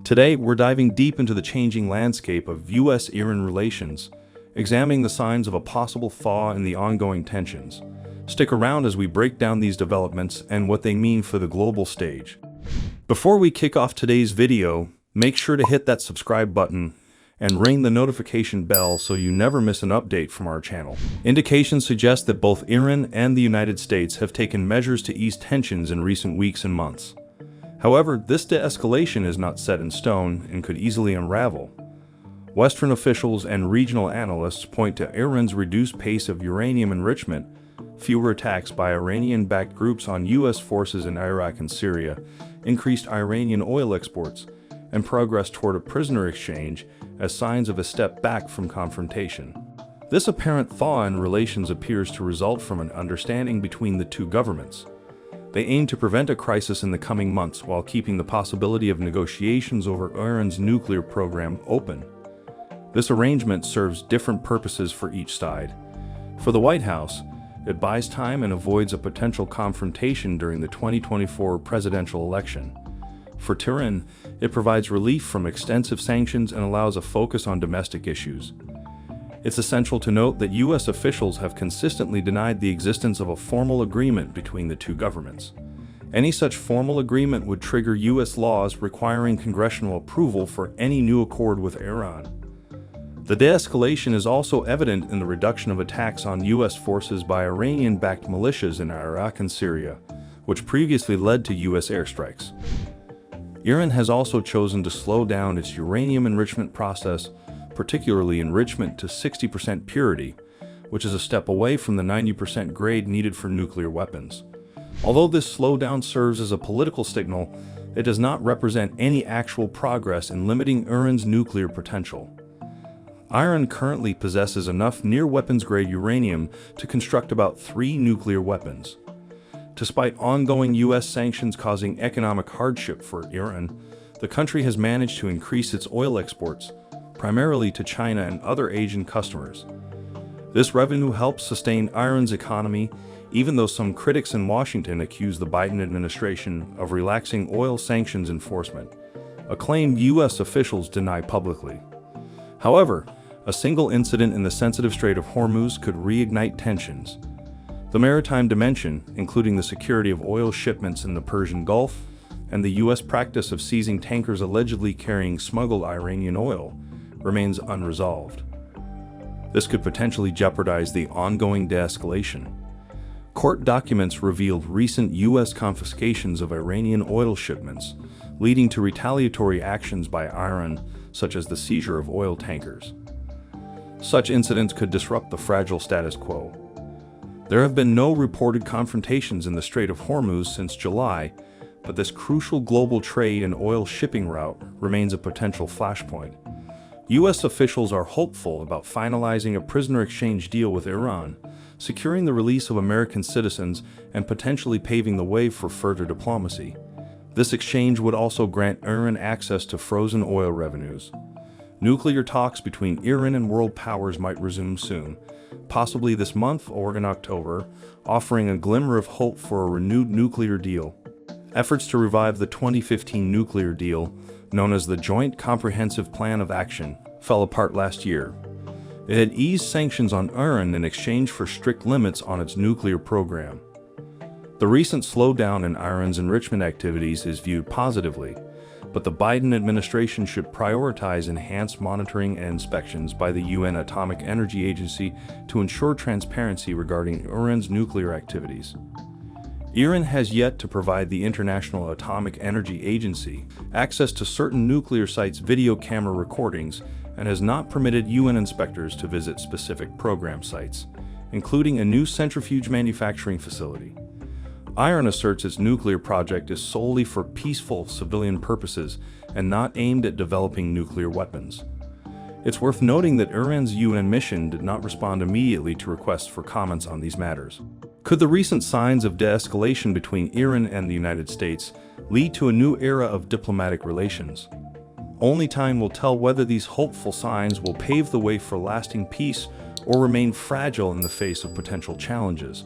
Today, we're diving deep into the changing landscape of U.S.-Iran relations, examining the signs of a possible thaw in the ongoing tensions. Stick around as we break down these developments and what they mean for the global stage. Before we kick off today's video, make sure to hit that subscribe button and ring the notification bell so you never miss an update from our channel. Indications suggest that both Iran and the United States have taken measures to ease tensions in recent weeks and months. However, this de-escalation is not set in stone and could easily unravel. Western officials and regional analysts point to Iran's reduced pace of uranium enrichment, fewer attacks by Iranian-backed groups on U.S. forces in Iraq and Syria, increased Iranian oil exports, and progress toward a prisoner exchange as signs of a step back from confrontation. This apparent thaw in relations appears to result from an understanding between the two governments. They aim to prevent a crisis in the coming months while keeping the possibility of negotiations over Iran's nuclear program open. This arrangement serves different purposes for each side. For the White House, it buys time and avoids a potential confrontation during the 2024 presidential election. For Tehran, it provides relief from extensive sanctions and allows a focus on domestic issues. It's essential to note that U.S. officials have consistently denied the existence of a formal agreement between the two governments. Any such formal agreement would trigger U.S. laws requiring congressional approval for any new accord with Iran. The de-escalation is also evident in the reduction of attacks on U.S. forces by Iranian-backed militias in Iraq and Syria, which previously led to U.S. airstrikes. Iran has also chosen to slow down its uranium enrichment process, particularly enrichment to 60% purity, which is a step away from the 90% grade needed for nuclear weapons. Although this slowdown serves as a political signal, it does not represent any actual progress in limiting Iran's nuclear potential. Iran currently possesses enough near-weapons-grade uranium to construct about 3 nuclear weapons. Despite ongoing U.S. sanctions causing economic hardship for Iran, the country has managed to increase its oil exports, primarily to China and other Asian customers. This revenue helps sustain Iran's economy, even though some critics in Washington accuse the Biden administration of relaxing oil sanctions enforcement, a claim U.S. officials deny publicly. However, a single incident in the sensitive Strait of Hormuz could reignite tensions. The maritime dimension, including the security of oil shipments in the Persian Gulf and the U.S. practice of seizing tankers allegedly carrying smuggled Iranian oil, remains unresolved. This could potentially jeopardize the ongoing de-escalation. Court documents revealed recent U.S. confiscations of Iranian oil shipments, leading to retaliatory actions by Iran, such as the seizure of oil tankers. Such incidents could disrupt the fragile status quo. There have been no reported confrontations in the Strait of Hormuz since July, but this crucial global trade and oil shipping route remains a potential flashpoint. U.S. officials are hopeful about finalizing a prisoner exchange deal with Iran, securing the release of American citizens and potentially paving the way for further diplomacy. This exchange would also grant Iran access to frozen oil revenues. Nuclear talks between Iran and world powers might resume soon, possibly this month or in October, offering a glimmer of hope for a renewed nuclear deal. Efforts to revive the 2015 nuclear deal, known as the Joint Comprehensive Plan of Action, fell apart last year. It had eased sanctions on Iran in exchange for strict limits on its nuclear program. The recent slowdown in Iran's enrichment activities is viewed positively, but the Biden administration should prioritize enhanced monitoring and inspections by the UN Atomic Energy Agency to ensure transparency regarding Iran's nuclear activities. Iran has yet to provide the International Atomic Energy Agency access to certain nuclear sites' video camera recordings and has not permitted UN inspectors to visit specific program sites, including a new centrifuge manufacturing facility. Iran asserts its nuclear project is solely for peaceful civilian purposes and not aimed at developing nuclear weapons. It's worth noting that Iran's UN mission did not respond immediately to requests for comments on these matters. Could the recent signs of de-escalation between Iran and the United States lead to a new era of diplomatic relations? Only time will tell whether these hopeful signs will pave the way for lasting peace or remain fragile in the face of potential challenges.